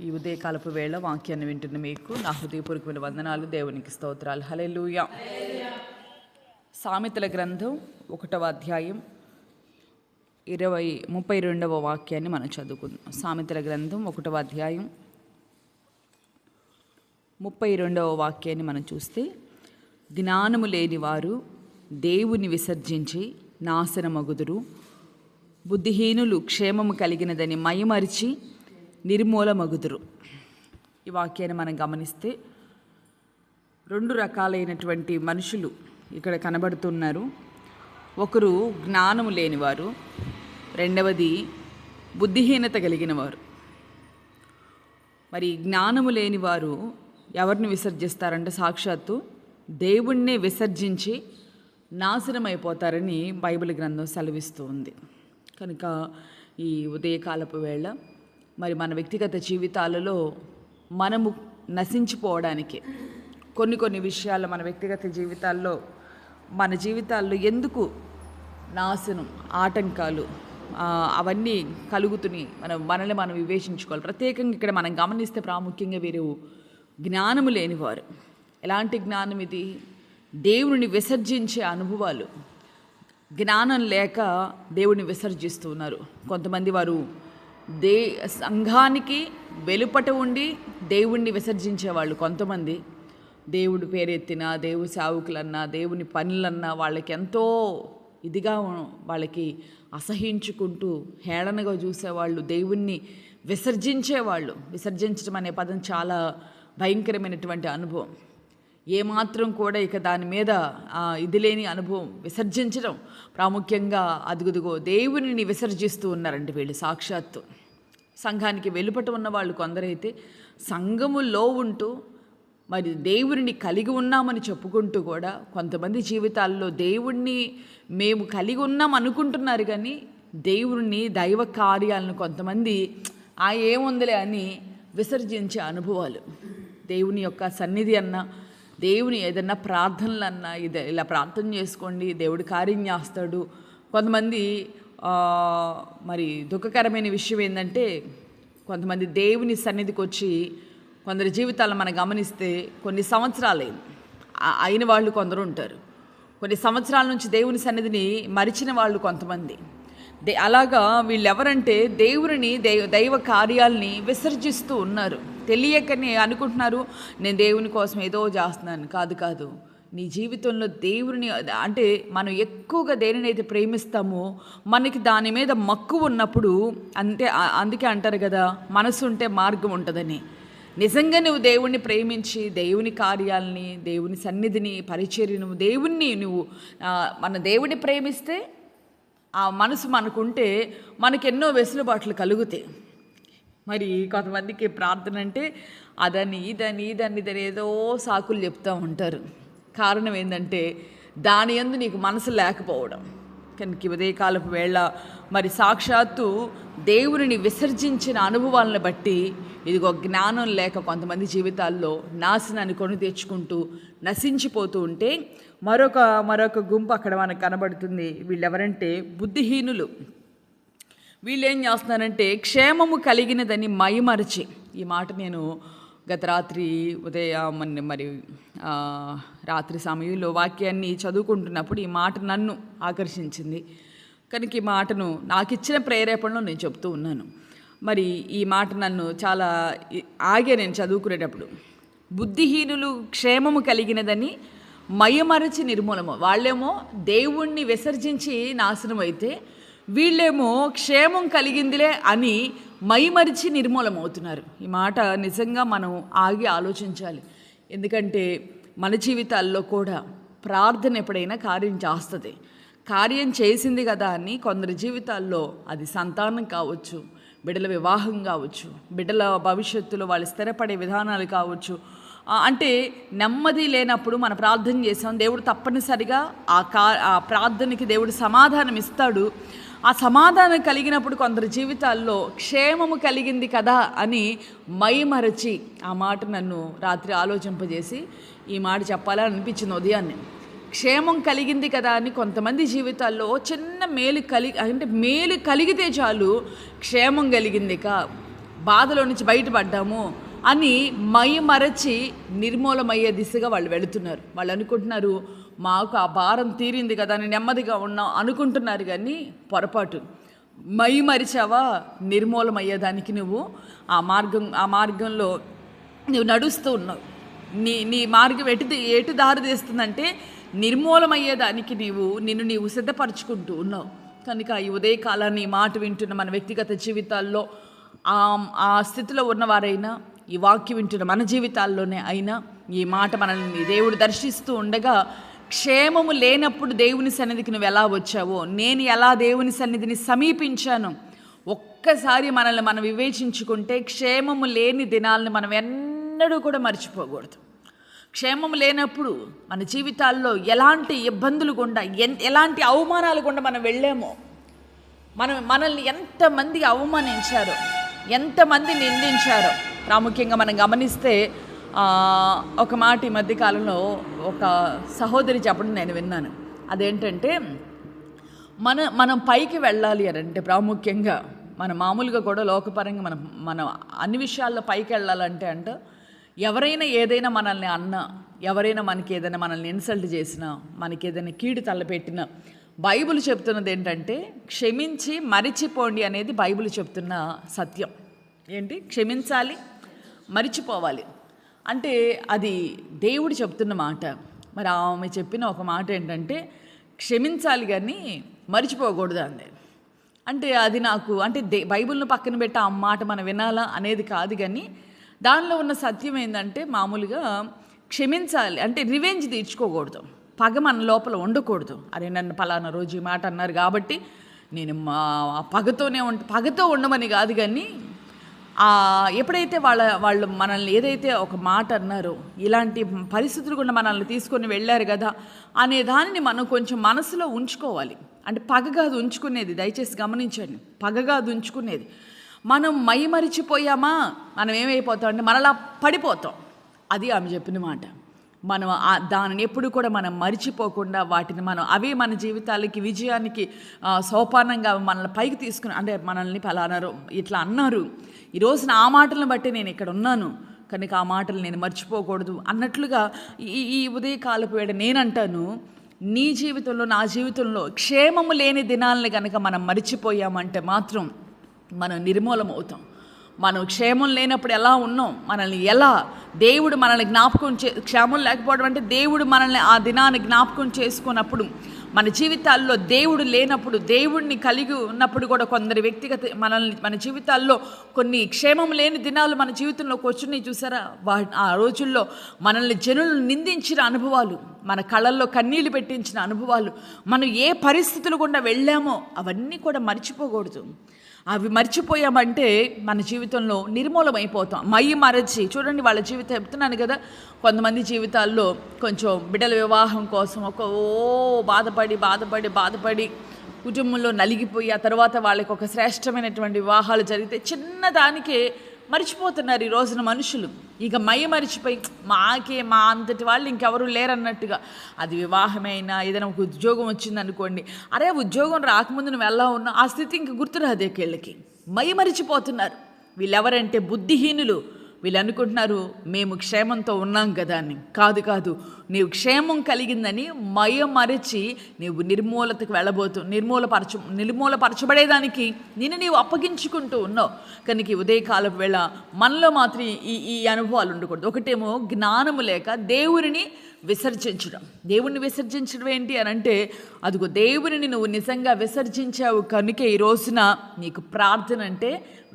ఈ ఉదయకాలపు వేళ వాక్యాన్ని వింటున్న మీకు నా హృదయపూర్వకమైన వందనాలు, దేవునికి స్తోత్రాలు. హల్లెలూయా. సామెతల గ్రంథం 1వ అధ్యాయం 32వ వాక్యాన్ని మనం చదువుకుందాం. సామెతల గ్రంథం 1వ అధ్యాయం 32వ వాక్యాన్ని మనం చూస్తే, జ్ఞానము లేని వారు దేవుని విసర్జించి నాశనమగుదురు, బుద్ధిహీనులు క్షేమము కలిగినదని మైమరిచి నిర్మూలమగుదురు. ఈ వాక్యాన్ని మనం గమనిస్తే 2 రకాలైనటువంటి మనుషులు ఇక్కడ కనబడుతున్నారు. ఒకరు జ్ఞానము లేనివారు, రెండవది బుద్ధిహీనత కలిగిన వారు. మరి జ్ఞానము లేనివారు ఎవరిని విసర్జిస్తారంటే సాక్షాత్తు దేవుణ్ణే విసర్జించి నాశనమైపోతారని బైబిల్ గ్రంథం సెలవిస్తూ ఉంది. కనుక ఈ ఉదయకాలపు వేళ మరి మన వ్యక్తిగత జీవితాలలో మనము నశించిపోవడానికి కొన్ని విషయాలు మన వ్యక్తిగత జీవితాల్లో మన జీవితాల్లో ఎందుకు నాశనం, ఆటంకాలు అవన్నీ కలుగుతున్నాయి, మనల్ని మనం వివేచించుకోవాలి. ప్రత్యేకంగా ఇక్కడ మనం గమనిస్తే ప్రాముఖ్యంగా వీరు జ్ఞానము లేనివారు. ఎలాంటి జ్ఞానం ఇది? దేవుని విసర్జించే అనుభవాలు. జ్ఞానం లేక దేవుని విసర్జిస్తున్నారు. కొంతమంది వారు సంఘానికి వెలుపట ఉండి దేవుణ్ణి విసర్జించేవాళ్ళు. కొంతమంది దేవుడి పేరెత్తినా, దేవుడి సేవకులన్నా, దేవుని పనులన్నా వాళ్ళకి ఎంతో ఇదిగా వాళ్ళకి అసహించుకుంటూ హేళనగా చూసేవాళ్ళు, దేవుణ్ణి విసర్జించేవాళ్ళు. విసర్జించడం అనే పదం చాలా భయంకరమైనటువంటి అనుభవం. ఏమాత్రం కూడా ఇక దాని మీద ఇది లేని అనుభవం. విసర్జించడం ప్రాముఖ్యంగా అదుగుదుగో దేవుని విసర్జిస్తూ ఉన్నారంటే వీళ్ళు సాక్షాత్తు. సంఘానికి వెలుపట ఉన్న వాళ్ళు కొందరైతే సంఘములో ఉంటూ మరి దేవుడిని కలిగి ఉన్నామని చెప్పుకుంటూ కూడా కొంతమంది జీవితాల్లో దేవుణ్ణి మేము కలిగి ఉన్నాం అనుకుంటున్నారు, కానీ దేవుణ్ణి, దైవ కార్యాలను కొంతమంది ఏముందిలే అని విసర్జించే అనుభవాలు. దేవుని యొక్క సన్నిధి అన్నా, దేవుని ఏదన్నా ప్రార్థనలు అన్నా, ఇలా ప్రార్థన చేసుకోండి దేవుడు కార్యం చేస్తాడు. కొంతమంది మరి దుఃఖకరమైన విషయం ఏంటంటే, కొంతమంది దేవుని సన్నిధికి వచ్చి కొందరి జీవితాలను మనం గమనిస్తే కొన్ని సంవత్సరాలు అయిన వాళ్ళు కొందరు ఉంటారు. కొన్ని సంవత్సరాల నుంచి దేవుని సన్నిధిని మరిచిన వాళ్ళు కొంతమంది. అలాగా వీళ్ళెవరంటే దేవుని దైవ కార్యాలని విసర్జిస్తూ ఉన్నారు. తెలియకనే అనుకుంటున్నారు నేను దేవుని కోసం ఏదో చేస్తున్నాను. కాదు. నీ జీవితంలో దేవుని అంటే మనం ఎక్కువగా దేనినైతే ప్రేమిస్తామో మనకి దాని మీద మక్కువ ఉన్నప్పుడు అందుకే అంటారు కదా, మనసు ఉంటే మార్గం ఉంటుందని. నిజంగా నువ్వు దేవుణ్ణి ప్రేమించి దేవుని కార్యాలని, దేవుని సన్నిధిని, పరిచర్యను, దేవుణ్ణి మన దేవుడిని ప్రేమిస్తే ఆ మనసు మనకుంటే మనకెన్నో వెసులుబాట్లు కలుగుతాయి. మరి కొంతమందికి ప్రార్థన అంటే అదని ఇదని ఏదో సాకులు చెప్తూ ఉంటారు. కారణం ఏంటంటే దాని యందు నీకు మనసు లేకపోవడం. కనుక ఉదయకాలపు వేళ మరి సాక్షాత్తు దేవుని విసర్జించిన అనుభవాలను బట్టి ఇదిగో జ్ఞానం లేక కొంతమంది జీవితాల్లో నాశనాన్ని కొని తెచ్చుకుంటూ నశించిపోతూ ఉంటే మరొక గుంపు అక్కడ మనకు కనబడుతుంది. వీళ్ళెవరంటే బుద్ధిహీనులు. వీళ్ళు ఏం చేస్తున్నారంటే క్షేమము కలిగినదని మైమరచి. ఈ మాట నేను గత రాత్రి రాత్రి సమయంలో వాక్యాన్ని చదువుకుంటున్నప్పుడు ఈ మాట నన్ను ఆకర్షించింది. కనుక ఈ మాటను నాకు ఇచ్చిన ప్రేరేపణలో నేను చెప్తూ ఉన్నాను. మరి ఈ మాట నన్ను చాలా నేను చదువుకునేటప్పుడు. బుద్ధిహీనులు క్షేమము కలిగినదని మైమరచి నిర్మూలము. వాళ్ళేమో దేవుణ్ణి విసర్జించి నాశనం అయితే, వీళ్ళేమో క్షేమం కలిగిందిలే అని మైమరిచి నిర్మూలమవుతున్నారు. ఈ మాట నిజంగా మనం ఆలోచించాలి. ఎందుకంటే మన జీవితాల్లో కూడా ప్రార్థన ఎప్పుడైనా కార్యం చేస్తుంది. కార్యం చేసింది కదా అని కొందరి జీవితాల్లో అది సంతానం కావచ్చు, బిడ్డల వివాహం కావచ్చు, బిడ్డల భవిష్యత్తులో వాళ్ళు స్థిరపడే విధానాలు కావచ్చు. అంటే నెమ్మది లేనప్పుడు మనం ప్రార్థన చేసాం, దేవుడు తప్పనిసరిగా ఆ ప్రార్థనకి దేవుడు సమాధానం ఇస్తాడు. ఆ సమాధానం కలిగినప్పుడు కొందరి జీవితాల్లో క్షేమము కలిగింది కదా అని మైమరచి ఆ మాట నన్ను రాత్రి ఆలోచింపజేసి ఈ మాట చెప్పాలని అనిపించింది ఉదయాన్నే. క్షేమం కలిగింది కదా అని కొంతమంది జీవితాల్లో చిన్న మేలు కలిగితే చాలు క్షేమం కలిగింది బాధలో నుంచి బయటపడ్డాము అని మరచి నిర్మూలమయ్యే దిశగా వాళ్ళు వెళుతున్నారు. వాళ్ళు అనుకుంటున్నారు మాకు ఆ భారం తీరింది కదా అని నెమ్మదిగా ఉన్నాం అనుకుంటున్నారు, కానీ పొరపాటు. మరిచావా నిర్మూలమయ్యేదానికి నువ్వు ఆ మార్గంలో నువ్వు నడుస్తూ ఉన్నావు. నీ మార్గం ఎటు దారి తీస్తుందంటే నిర్మూలమయ్యేదానికి నిన్ను సిద్ధపరచుకుంటూ ఉన్నావు. కనుక ఈ ఉదయకాలాన్ని ఈ మాట వింటున్న మన వ్యక్తిగత జీవితాల్లో ఆ స్థితిలో ఉన్నవారైనా, ఈ వాక్యం వింటున్న మన జీవితాల్లోనే అయినా ఈ మాట మనల్ని దేవుడు దర్శిస్తూ ఉండగా, క్షేమము లేనప్పుడు దేవుని సన్నిధికి నువ్వు ఎలా వచ్చావో, నేను ఎలా దేవుని సన్నిధిని సమీపించాను, ఒక్కసారి మనల్ని మనం వివేచించుకుంటే క్షేమము లేని దినాలను మనం ఎన్నడూ కూడా మర్చిపోకూడదు. క్షేమం లేనప్పుడు మన జీవితాల్లో ఎలాంటి ఇబ్బందులు గుండా, ఎలాంటి అవమానాలు గుండా మనం వెళ్ళామో, మనల్ని ఎంతమంది అవమానించారో, ఎంతమంది నిందించారో. ప్రాముఖ్యంగా మనం గమనిస్తే ఒక మాట ఈ మధ్యకాలంలో ఒక సహోదరి చెప్పడం నేను విన్నాను. అదేంటంటే మనం పైకి వెళ్ళాలి అని అంటే, ప్రాముఖ్యంగా మన మామూలుగా కూడా లోకపరంగా మనం అన్ని విషయాల్లో పైకి వెళ్ళాలంటే ఎవరైనా ఏదైనా మనల్ని అన్నా, ఎవరైనా మనకి ఏదైనా మనల్ని ఇన్సల్ట్ చేసినా, మనకి ఏదైనా కీడు తలపెట్టినా, బైబిల్ చెప్తున్నది ఏంటంటే క్షమించి మరిచిపోండి అనేది బైబిల్ చెప్తున్న సత్యం. ఏంటి? క్షమించాలి, మరిచిపోవాలి అంటే అది దేవుడు చెప్తున్న మాట. మరి ఆమె చెప్పిన ఒక మాట ఏంటంటే క్షమించాలి కానీ మరిచిపోకూడదు అంది. అంటే అది నాకు అంటే బైబిల్ను పక్కన పెట్టి ఆ మాట మనం వినాలా అనేది కాదు, కానీ దానిలో ఉన్న సత్యం ఏంటంటే మామూలుగా క్షమించాలి అంటే రివెంజ్ తీర్చుకోకూడదు, పగ మన లోపల ఉండకూడదు. అరే నన్ను పలానా రోజు ఈ మాట అన్నారు కాబట్టి నేను పగతో ఉండమని కాదు, కానీ ఎప్పుడైతే వాళ్ళు మనల్ని ఏదైతే ఒక మాట అన్నారో, ఇలాంటి పరిస్థితులు కూడా మనల్ని తీసుకొని వెళ్ళారు కదా అనే దానిని మనం కొంచెం మనసులో ఉంచుకోవాలి. అంటే పగ కాదు ఉంచుకునేది, దయచేసి గమనించండి, పగ కాదు ఉంచుకునేది. మనం మరిచిపోయామా మనం ఏమైపోతాం అంటే మనలా పడిపోతాం. అది ఆమె చెప్పిన మాట. మనం దానిని ఎప్పుడు కూడా మనం మరిచిపోకుండా వాటిని అవే మన జీవితాలకి విజయానికి సోపానంగా మనల్ని పైకి తీసుకుని, అంటే మనల్ని పలానారు ఇట్లా అన్నారు, ఈరోజు ఆ మాటలను బట్టి నేను ఇక్కడ ఉన్నాను కనుక ఆ మాటలు నేను మర్చిపోకూడదు అన్నట్లుగా ఈ ఉదయకాలపు వేళ నేనంటాను, నీ జీవితంలో నా జీవితంలో క్షేమము లేని దినాలని కనుక మనం మరిచిపోయామంటే మాత్రం మనం నిర్మూలం అవుతాం. మనం క్షేమం లేనప్పుడు ఎలా ఉన్నాం, మనల్ని ఎలా దేవుడు మనల్ని క్షేమం లేకపోవడం అంటే దేవుడు మనల్ని ఆ దినాన్ని జ్ఞాపకం చేసుకున్నప్పుడు, మన జీవితాల్లో దేవుడు లేనప్పుడు, దేవుడిని కలిగి ఉన్నప్పుడు కూడా కొందరి వ్యక్తిగత మన జీవితాల్లో కొన్ని క్షేమం లేని దినాలు మన జీవితంలోకి వచ్చినాయి చూసారా. ఆ రోజుల్లో మనల్ని జనులు నిందించిన అనుభవాలు, మన కళ్ళల్లో కన్నీళ్లు పెట్టించిన అనుభవాలు, మనం ఏ పరిస్థితులు గుండా వెళ్ళామో అవన్నీ కూడా మర్చిపోకూడదు. అవి మర్చిపోయామంటే మన జీవితంలో నిర్మూలమైపోతాం. మరచి చూడండి, వాళ్ళ జీవితం చెప్తున్నాను కదా, కొంతమంది జీవితాల్లో కొంచెం బిడ్డల వివాహం కోసం బాధపడి కుటుంబంలో నలిగిపోయి ఆ తర్వాత వాళ్ళకి ఒక శ్రేష్టమైనటువంటి వివాహాలు జరిగితే చిన్నదానికే మర్చిపోతున్నారు ఈ రోజున మనుషులు. ఇక మరిచిపోయి మా అంతటి వాళ్ళు ఇంకెవరు లేరన్నట్టుగా, అది వివాహమైనా ఏదైనా ఒక ఉద్యోగం వచ్చిందనుకోండి, అరే ఉద్యోగం రాకముందు నువ్వు ఎలా ఉన్నావు ఆ స్థితి ఇంక గుర్తురాదే వీళ్ళకి. మరిచిపోతున్నారు. వీళ్ళెవరంటే బుద్ధిహీనులు. వీళ్ళు అనుకుంటున్నారు మేము క్షేమంతో ఉన్నాం కదా అని. కాదు, నీవు క్షేమం కలిగిందని మరచి నీవు నిర్మూలతకు నిర్మూలపరచబడేదానికి నీవు అప్పగించుకుంటూ ఉన్నావు. కనుక ఉదయకాలపు వేళ మనలో మాత్రం ఈ అనుభవాలు ఉండకూడదు. ఒకటేమో జ్ఞానము లేక దేవుని విసర్జించడం. దేవుణ్ణి విసర్జించడం ఏంటి అని అంటే, అదిగో దేవుని నువ్వు నిజంగా విసర్జించావు కనుక ఈ రోజున నీకు ప్రార్థన అంటే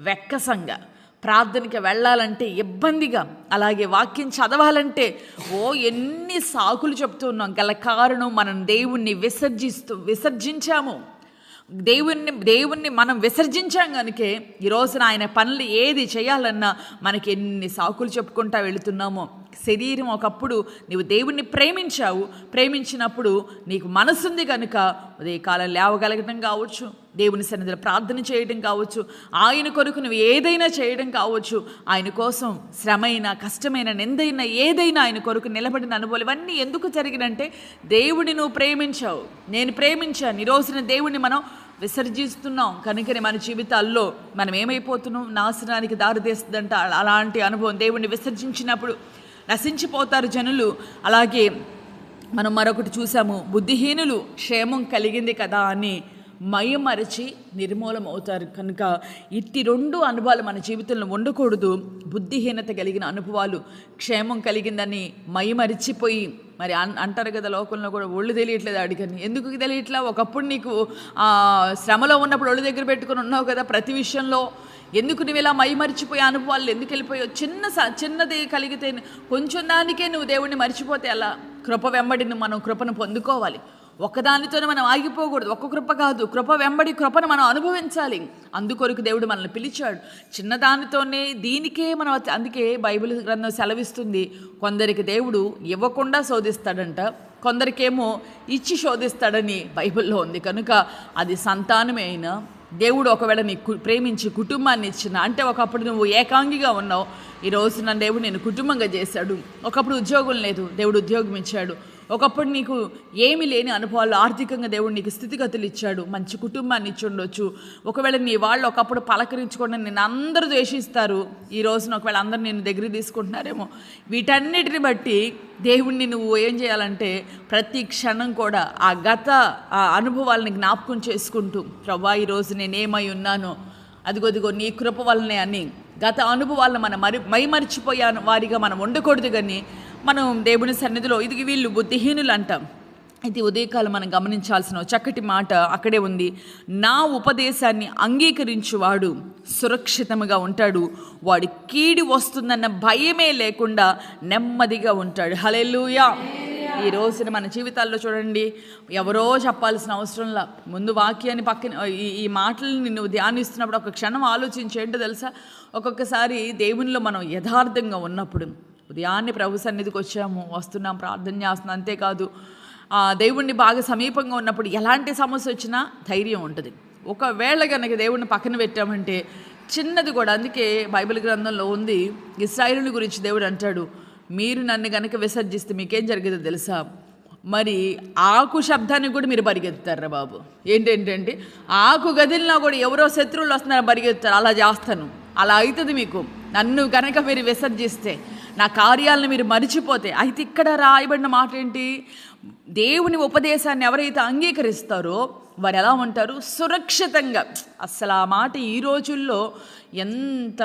వెక్కసంగా, ప్రార్థనకి వెళ్ళాలంటే ఇబ్బందిగా, అలాగే వాక్యం చదవాలంటే ఎన్ని సాకులు చెప్తూ ఉన్నాం. గల కారణం మనం దేవుణ్ణి విసర్జించాము. దేవుణ్ణి మనం విసర్జించాం కనుకే ఈ రోజున ఆయన పనులు ఏది చేయాలన్నా మనకి ఎన్ని సాకులు చెప్పుకుంటా వెళుతున్నామో. శరీరం ఒకప్పుడు నీవు దేవుణ్ణి ప్రేమించినప్పుడు నీకు మనసుంది కనుక ఉదయకాలం లేవగలగడం కావచ్చు, దేవుని సన్నిధిలో ప్రార్థన చేయడం కావచ్చు, ఆయన కొరకు నువ్వు ఏదైనా చేయడం కావచ్చు, ఆయన కోసం శ్రమైన కష్టమైన నిందైనా ఏదైనా ఆయన కొరకు నిలబడిన అనుభవాలు ఇవన్నీ ఎందుకు జరిగినంటే దేవుడిని నువ్వు ప్రేమించావు, నేను ప్రేమించాను. ఈ రోజున దేవుడిని మనం విసర్జిస్తున్నాం కనుకనే మన జీవితాల్లో మనం ఏమైపోతున్నాం, నాశనానికి దారితీస్తుందంట. అలాంటి అనుభవం దేవుణ్ణి విసర్జించినప్పుడు నశించిపోతారు జనులు. అలాగే మనం మరొకటి చూసాము, బుద్ధిహీనులు క్షేమం కలిగింది కదా అని మయమరచి నిర్మూలం అవుతారు. కనుక ఇట్టి 2 అనుభవాలు మన జీవితంలో ఉండకూడదు. బుద్ధిహీనత కలిగిన అనుభవాలు, క్షేమం కలిగిందని మయమరిచిపోయి, మరి అంటారు కదా లోకంలో కూడా, ఒళ్ళు తెలియట్లేదు అడిగని. ఎందుకు తెలియట్లా? ఒకప్పుడు నీకు శ్రమలో ఉన్నప్పుడు ఒళ్ళు దగ్గర పెట్టుకుని ఉన్నావు కదా ప్రతి విషయంలో. ఎందుకు నువ్వు ఇలా మైమరిచిపోయే అనుభవాలు ఎందుకు వెళ్ళిపోయావు? చిన్నది కలిగితే కొంచెం దానికే నువ్వు దేవుణ్ణి మర్చిపోతే అలా. కృప వెంబడి మనం కృపను పొందుకోవాలి. ఒక్కదానితోనే మనం ఆగిపోకూడదు. ఒక్క కృప కాదు, కృప వెంబడి కృపను మనం అనుభవించాలి. అందుకొరకు దేవుడు మనల్ని పిలిచాడు. చిన్నదానితోనే దీనికే మనం, అందుకే బైబిల్ గ్రంథం సెలవిస్తుంది, కొందరికి దేవుడు ఇవ్వకుండా శోధిస్తాడంట, కొందరికేమో ఇచ్చి శోధిస్తాడని బైబిల్లో ఉంది. కనుక అది సంతానమే అయినా, దేవుడు ఒకవేళ నీకు ప్రేమించి కుటుంబాన్ని ఇచ్చిన, అంటే ఒకప్పుడు నువ్వు ఏకాంగిగా ఉన్నావు, ఈరోజు నన్ను దేవుడు నేను కుటుంబంగా చేశాడు. ఒకప్పుడు ఉద్యోగం లేదు, దేవుడు ఉద్యోగం ఇచ్చాడు. ఒకప్పుడు నీకు ఏమీ లేని అనుభవాలు, ఆర్థికంగా దేవుడు నీకు స్థితిగతులు ఇచ్చాడు, మంచి కుటుంబాన్ని ఇచ్చి ఉండొచ్చు. ఒకవేళ నీ వాళ్ళు ఒకప్పుడు పలకరించుకోండి నిన్ను అందరూ ద్వేషిస్తారు, ఈ రోజున ఒకవేళ అందరూ నిన్ను దగ్గర తీసుకుంటున్నారేమో. వీటన్నిటిని బట్టి దేవుణ్ణి నువ్వు ఏం చేయాలంటే ప్రతి క్షణం కూడా ఆ గత అనుభవాలని జ్ఞాపకం చేసుకుంటూ, ప్రభువా ఈరోజు నేనేమై ఉన్నానో అదిగో నీ కృప వల్లనే అని గత అనుభవాలను మనం మైమరిచిపోయాను వారిగా మనం ఉండకూడదు. కానీ మనం దేవుని సన్నిధిలో ఇది వీళ్ళు బుద్ధిహీనులు అంటాం. ఇది ఉదయకాలం మనం గమనించాల్సిన చక్కటి మాట అక్కడే ఉంది. నా ఉపదేశాన్ని అంగీకరించువాడు సురక్షితంగా ఉంటాడు, వాడి కీడు వస్తుందన్న భయమే లేకుండా నెమ్మదిగా ఉంటాడు. హల్లెలూయా. ఈ రోజున మన జీవితాల్లో చూడండి, ఎవరో చెప్పాల్సిన అవసరంలా ముందు వాక్యాన్ని పక్కన ఈ మాటలను నువ్వు ధ్యానిస్తున్నప్పుడు ఒక క్షణం ఆలోచించి ఏంటో తెలుసా, ఒక్కొక్కసారి దేవునిలో మనం యథార్థంగా ఉన్నప్పుడు, ఉదయాన్నే ప్రభు సన్నిధికి వస్తున్నాం, ప్రార్థన చేస్తున్నాం, అంతేకాదు దేవుణ్ణి బాగా సమీపంగా ఉన్నప్పుడు ఎలాంటి సమస్య వచ్చినా ధైర్యం ఉంటుంది. ఒకవేళ కనుక దేవుణ్ణి పక్కన పెట్టామంటే చిన్నది కూడా, అందుకే బైబిల్ గ్రంథంలో ఉంది, ఇశ్రాయేలు గురించి దేవుడు అంటాడు, మీరు నన్ను కనుక విసర్జిస్తే మీకేం జరిగేదో తెలుసా, మరి ఆకు శబ్దానికి కూడా మీరు పరిగెత్తారా బాబు. ఏంటంటే ఆకు గదిలినా కూడా ఎవరో శత్రువులు వస్తున్నారో పరిగెత్తారు, అలా చేస్తాను, అలా అవుతుంది మీకు. నన్ను కనుక మీరు విసర్జిస్తే, నా కార్యాలను మీరు మరిచిపోతే. అయితే ఇక్కడ రాయబడిన మాట ఏంటి, దేవుని ఉపదేశాన్ని ఎవరైతే అంగీకరిస్తారో వారు ఎలా ఉంటారు, సురక్షితంగా. అసలు ఆ మాట ఈ రోజుల్లో ఎంత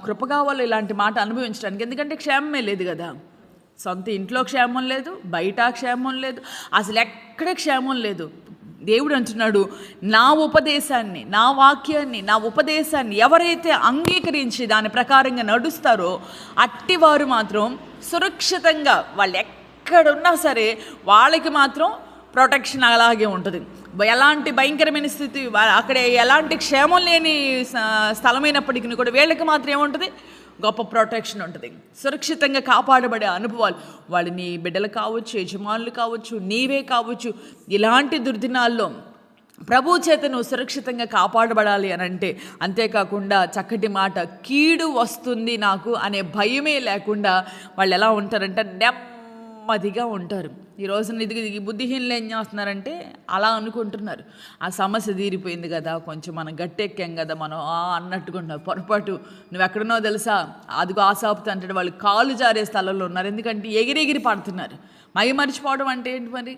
కృప కావాలో ఇలాంటి మాట అనుభవించడానికి. ఎందుకంటే క్షేమమే లేదు కదా, సొంత ఇంట్లో క్షేమం లేదు, బయట క్షేమం లేదు, అసలు ఎక్కడ క్షేమం లేదు. దేవుడు అంటున్నాడు, నా ఉపదేశాన్ని, నా వాక్యాన్ని, నా ఉపదేశాన్ని ఎవరైతే అంగీకరించి దాని ప్రకారంగా నడుస్తారో అట్టివారు మాత్రం సురక్షితంగా, వాళ్ళు ఎక్కడున్నా సరే వాళ్ళకి మాత్రం ప్రొటెక్షన్ అలాగే ఉంటుంది. ఎలాంటి భయంకరమైన స్థితి, అక్కడ ఎలాంటి క్షేమం లేని స్థలమైనప్పటికీ కూడా వీళ్ళకి మాత్రం ఏముంటుంది, గొప్ప ప్రొటెక్షన్ ఉంటుంది, సురక్షితంగా కాపాడబడే అనుభవాలు. వాళ్ళు నీ బిడ్డలు కావచ్చు, యజమానులు కావచ్చు, నీవే కావచ్చు. ఇలాంటి దుర్దినాల్లో ప్రభు చేత నువ్వు సురక్షితంగా కాపాడబడాలి అని అంటే, అంతేకాకుండా చక్కటి మాట, కీడు వస్తుంది నాకు అనే భయమే లేకుండా వాళ్ళు ఎలా ఉంటారంటే నెమ్మదిగా ఉంటారు. ఈ రోజున ఇది బుద్ధిహీనులు ఏం చేస్తున్నారంటే అలా అనుకుంటున్నారు, ఆ సమస్య తీరిపోయింది కదా, కొంచెం మనం గట్టెక్కాం కదా, మనం అన్నట్టుకుంటున్నారు. పొరపాటు. నువ్వు ఎక్కడనో తెలుసా, అదిగో ఆసాపుతా అంటే వాళ్ళు కాలు జారే స్థలంలో ఉన్నారు. ఎందుకంటే ఎగిరెగిరి పడుతున్నారు. మరిచిపోవడం అంటే ఏంటి మరి,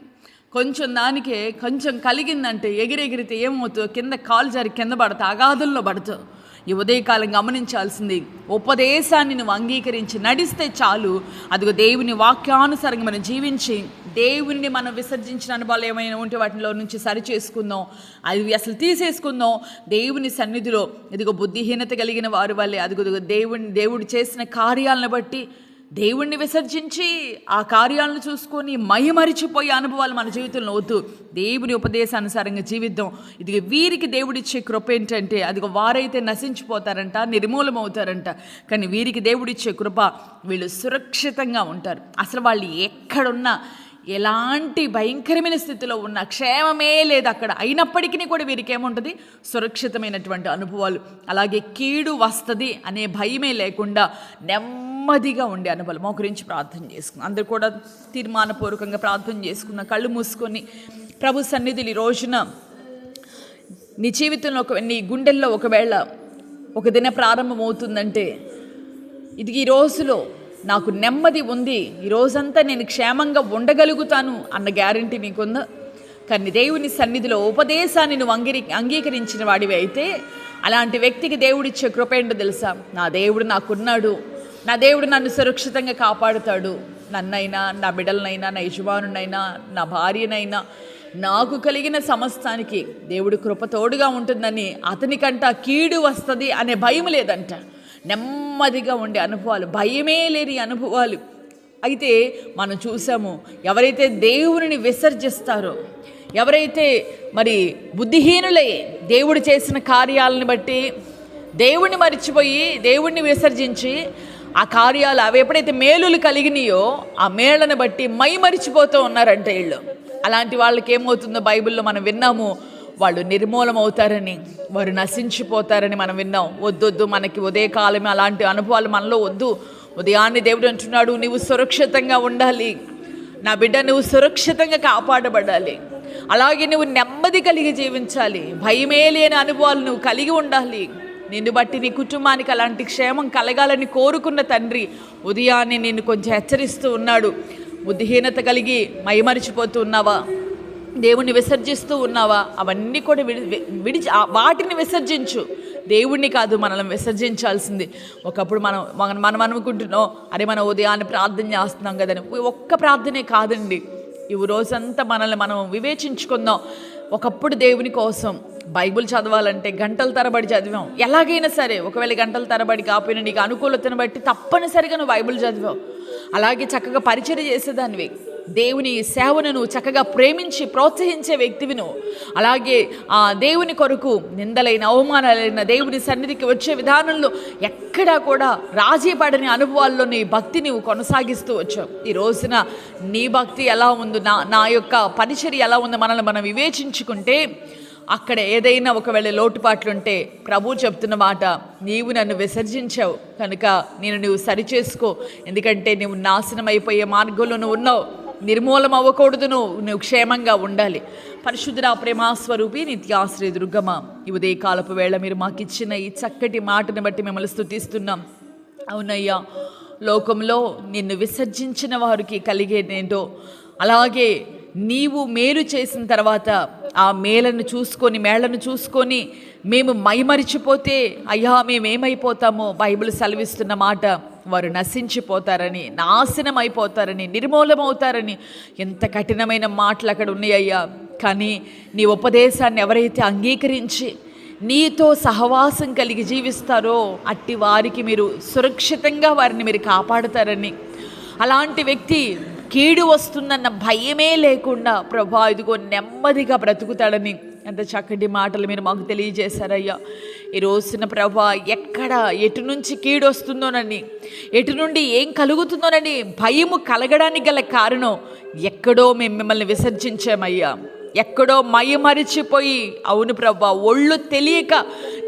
కొంచెం దానికే కొంచెం కలిగిందంటే ఎగిరెగిరితే ఏమవుతుందో, కింద కాలు జారి కింద పడతా, అగాధంలో పడతావు. ఈ ఉదయకాలం గమనించాల్సింది, ఉపదేశాన్ని నువ్వు అంగీకరించి నడిస్తే చాలు. అదిగో దేవుని వాక్యానుసారంగా మనం జీవించి, దేవుణ్ణి మనం విసర్జించిన అనుభవాలు ఏమైనా ఉంటే వాటిలో నుంచి సరి చేసుకుందాం, అవి అసలు తీసేసుకుందాం. దేవుని సన్నిధిలో ఇదిగో బుద్ధిహీనత కలిగిన వారి వల్లే అదిగో దేవుడు చేసిన కార్యాలను బట్టి దేవుణ్ణి విసర్జించి ఆ కార్యాలను చూసుకొని మరిచిపోయే అనుభవాలు మన జీవితంలో వద్దు. దేవుని ఉపదేశానుసారంగా జీవిద్దాం. ఇది వీరికి దేవుడిచ్చే కృప ఏంటంటే, అదిగో వారైతే నశించిపోతారంట, నిర్మూలమవుతారంట. కానీ వీరికి దేవుడిచ్చే కృప, వీళ్ళు సురక్షితంగా ఉంటారు. అసలు వాళ్ళు ఎక్కడున్నా, ఎలాంటి భయంకరమైన స్థితిలో ఉన్న క్షేమమే లేదు అక్కడ, అయినప్పటికీ కూడా వీరికి ఏముంటుంది, సురక్షితమైనటువంటి అనుభవాలు. అలాగే కీడు వస్తుంది అనే భయమే లేకుండా నెమ్మదిగా ఉండే అనుభవం. మా గురించి ప్రార్థన చేసుకున్నాం. అందరూ కూడా తీర్మానపూర్వకంగా ప్రార్థన చేసుకున్న, కళ్ళు మూసుకొని ప్రభు సన్నిధిని రోజున నీ జీవితంలో నీ గుండెల్లో ఒకవేళ ఒక దిన ప్రారంభమవుతుందంటే, ఇది ఈ రోజులో నాకు నెమ్మది ఉంది, ఈ రోజంతా నేను క్షేమంగా ఉండగలుగుతాను అన్న గ్యారంటీ నీకుందా? కానీ దేవుని సన్నిధిలో ఉపదేశాన్ని నువ్వు అంగీకరించిన వాడివి అయితే, అలాంటి వ్యక్తికి దేవుడిచ్చే కృప ఏంటో తెలుసా? నా దేవుడు నాకున్నాడు, నా దేవుడు నన్ను సురక్షితంగా కాపాడుతాడు, నన్నైనా, నా బిడ్డలనైనా, నా యజమానునైనా, నా భార్యనైనా, నాకు కలిగిన సమస్తానికి దేవుడు కృప తోడుగా ఉంటుందని, అతనికంట కీడు వస్తుంది అనే భయం లేదంట. నెమ్మదిగా ఉండే అనుభవాలు, భయమే లేని అనుభవాలు. అయితే మనం చూసాము, ఎవరైతే దేవుని విసర్జిస్తారో, ఎవరైతే మరి బుద్ధిహీనులై దేవుడు చేసిన కార్యాలను బట్టి దేవుణ్ణి మరిచిపోయి దేవుణ్ణి విసర్జించి ఆ కార్యాలు అవి ఎప్పుడైతే మేలులు కలిగినాయో ఆ మేళ్లను బట్టి మరిచిపోతూ ఉన్నారంట వీళ్ళు. అలాంటి వాళ్ళకి ఏమవుతుందో బైబిల్లో మనం విన్నాము, వాళ్ళు నిర్మూలం అవుతారని, వారు నశించిపోతారని మనం విన్నాం. వద్దొద్దు, మనకి ఉదయకాలమే అలాంటి అనుభవాలు మనలో వద్దు. ఉదయాన్నే దేవుడు అంటున్నాడు, నువ్వు సురక్షితంగా ఉండాలి, నా బిడ్డ నువ్వు సురక్షితంగా కాపాడబడాలి, అలాగే నువ్వు నెమ్మది కలిగి జీవించాలి, భయమే లేని అనుభవాలు నువ్వు కలిగి ఉండాలి. నిన్ను బట్టి నీ కుటుంబానికి అలాంటి క్షేమం కలగాలని కోరుకున్న తండ్రి ఉదయాన్నే నిన్ను కొంచెం హెచ్చరిస్తూ ఉన్నాడు. బుద్ధిహీనత కలిగి మైమరిచిపోతూ ఉన్నావా? దేవుణ్ణి విసర్జిస్తూ ఉన్నావా? అవన్నీ కూడా విడిచి వాటిని విసర్జించు. దేవుణ్ణి కాదు మనల్ని విసర్జించాల్సింది. ఒకప్పుడు మనం అనుకుంటున్నాం, అరే మనం ఉదయాన్నే ప్రార్థన చేస్తున్నాం కదని. ఒక్క ప్రార్థనే కాదండి, ఈ రోజంతా మనల్ని మనం వివేచించుకుందాం. ఒకప్పుడు దేవుని కోసం బైబిల్ చదవాలంటే గంటల తరబడి చదివాం. ఎలాగైనా సరే, ఒకవేళ గంటల తరబడి కాకపోయినా నీకు అనుకూలతను బట్టి తప్పనిసరిగా నువ్వు బైబిల్ చదివావు. అలాగే చక్కగా పరిచర్య చేసేదానివి, దేవుని సేవను నువ్వు చక్కగా ప్రేమించి ప్రోత్సహించే వ్యక్తివి నువ్వు. అలాగే ఆ దేవుని కొరకు నిందలైన అవమానాలైన దేవుని సన్నిధికి వచ్చే విధానంలో ఎక్కడా కూడా రాజీ పడని అనుభవాల్లో నీ భక్తి నువ్వు కొనసాగిస్తూ వచ్చావు. ఈ రోజున నీ భక్తి ఎలా ఉందో, నా యొక్క పరిచర్య ఎలా ఉందో మనల్ని మనం వివేచించుకుంటే, అక్కడ ఏదైనా ఒకవేళ లోటుపాట్లుంటే ప్రభు చెప్తున్న మాట, నీవు నన్ను విసర్జించావు కనుక నువ్వు సరిచేసుకో. ఎందుకంటే నువ్వు నాశనం అయిపోయే మార్గంలో నువ్వు ఉన్నావు, నిర్మూలం అవ్వకూడదు, నువ్వు క్షేమంగా ఉండాలి. పరిశుద్ధ ప్రేమాస్వరూపి నిత్యాశ్రయ దుర్గమ, ఈ ఉదయకాలపు వేళ మీరు మాకు ఇచ్చిన ఈ చక్కటి మాటను బట్టి మిమ్మల్ని స్తుతిస్తున్నాం. అవునయ్యా, లోకంలో నిన్ను విసర్జించిన వారికి కలిగేదేంటో, అలాగే నీవు మేలు చేసిన తర్వాత ఆ మేలను చూసుకొని మేము మైమరిచిపోతే అయ్యా మేమేమైపోతామో బైబిల్ సెలవిస్తున్న మాట, వారు నశించిపోతారని, నాశనం అయిపోతారని, నిర్మూలమవుతారని ఎంత కఠినమైన మాటలు అక్కడ ఉన్నాయ్యా. కానీ నీ ఉపదేశాన్ని ఎవరైతే అంగీకరించి నీతో సహవాసం కలిగి జీవిస్తారో అట్టి వారికి మీరు సురక్షితంగా వారిని మీరు కాపాడుతారని, అలాంటి వ్యక్తి కీడు వస్తుందన్న భయమే లేకుండా ప్రభా ఇదిగో నెమ్మదిగా బ్రతుకుతాడని ఎంత చక్కటి మాటలు మీరు మాకు తెలియజేశారయ్యా. ఈ రోజున ప్రభా ఎటు నుంచి కీడు వస్తుందోనని, ఎటు నుండి ఏం కలుగుతుందోనని భయము కలగడానికి గల కారణం ఎక్కడో మేము మిమ్మల్ని విసర్జించామయ్యా, ఎక్కడో మరిచిపోయి, అవును ప్రభా, ఒళ్ళు తెలియక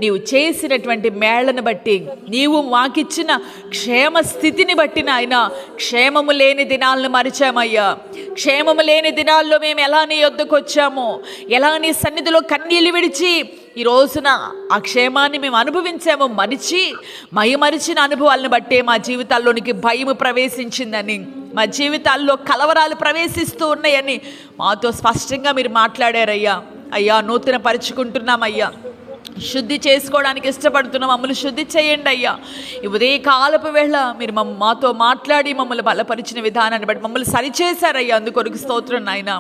నీవు చేసినటువంటి మేళ్లను బట్టి, నీవు మాకిచ్చిన క్షేమ స్థితిని బట్టి నాయన, క్షేమము లేని దినాలను మరిచామయ్యా. క్షేమము లేని దినాల్లో మేము ఎలా నీ యొద్దకు వచ్చామో, ఎలా నీ సన్నిధిలో కన్నీళ్లు విడిచి ఈ రోజున ఆ క్షేమాన్ని మేము అనుభవించాము, మరిచిన అనుభవాలను బట్టే మా జీవితాల్లోనికి భయము ప్రవేశించిందని, మా జీవితాల్లో కలవరాలు ప్రవేశిస్తూ ఉన్నాయని మాతో స్పష్టంగా మీరు మాట్లాడారయ్యా. అయ్యా, నూతన పరుచుకుంటున్నామయ్యా, శుద్ధి చేసుకోవడానికి ఇష్టపడుతున్నాం, మమ్మల్ని శుద్ధి చేయండి అయ్యా. ఈ ఉదయకాలపు వేళ మీరు మాతో మాట్లాడి మమ్మల్ని బలపరిచిన విధానాన్ని బట్టి మమ్మల్ని సరిచేశారయ్యా. అందుకొరకు స్తోత్రం నాయన.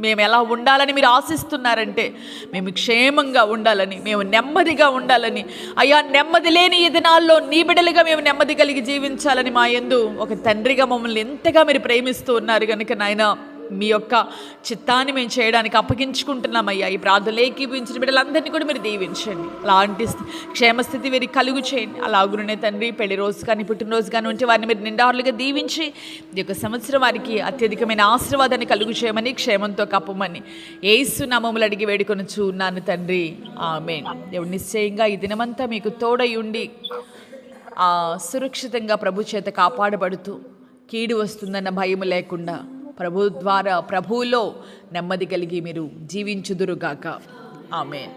మేము ఎలా ఉండాలని మీరు ఆశిస్తున్నారంటే, మేము క్షేమంగా ఉండాలని, మేము నెమ్మదిగా ఉండాలని అయ్యా. నెమ్మది లేని ఈ దినాల్లో నీ బిడ్డలుగా మేము నెమ్మది కలిగి జీవించాలని మా యందు ఒక తండ్రిగా మమ్మల్ని ఎంతగా మీరు ప్రేమిస్తూ ఉన్నారు కనుక నాయన, మీ యొక్క చిత్తాన్ని మేము చేయడానికి అప్పగించుకుంటున్నామయ్యా. ఈ ప్రార్థనలు ఏకీభవించిన బిడ్డలందరినీ కూడా మీరు దీవించండి, అలాంటి క్షేమస్థితి వీరికి కలుగు చేయండి. అలాగునే తండ్రి, పెళ్లి రోజు కానీ పుట్టినరోజు కానీ ఉంటే వారిని మీరు నిండారులుగా దీవించి ఈ యొక్క సంవత్సరం వారికి అత్యధికమైన ఆశీర్వాదాన్ని కలుగు చేయమని, క్షేమంతో కప్పమని యేసు నామములు అడిగి వేడుకొనుచు ఉన్నాను తండ్రి, ఆమేన్. దేవుడు నిశ్చయంగా ఈ దినమంతా మీకు తోడై ఉండి సురక్షితంగా ప్రభు చేత కాపాడబడుతూ కీడు వస్తుందన్న భయం లేకుండా ప్రభువులో నెమ్మది కలిగి మీరు జీవించుదురుగాక. ఆమేన్.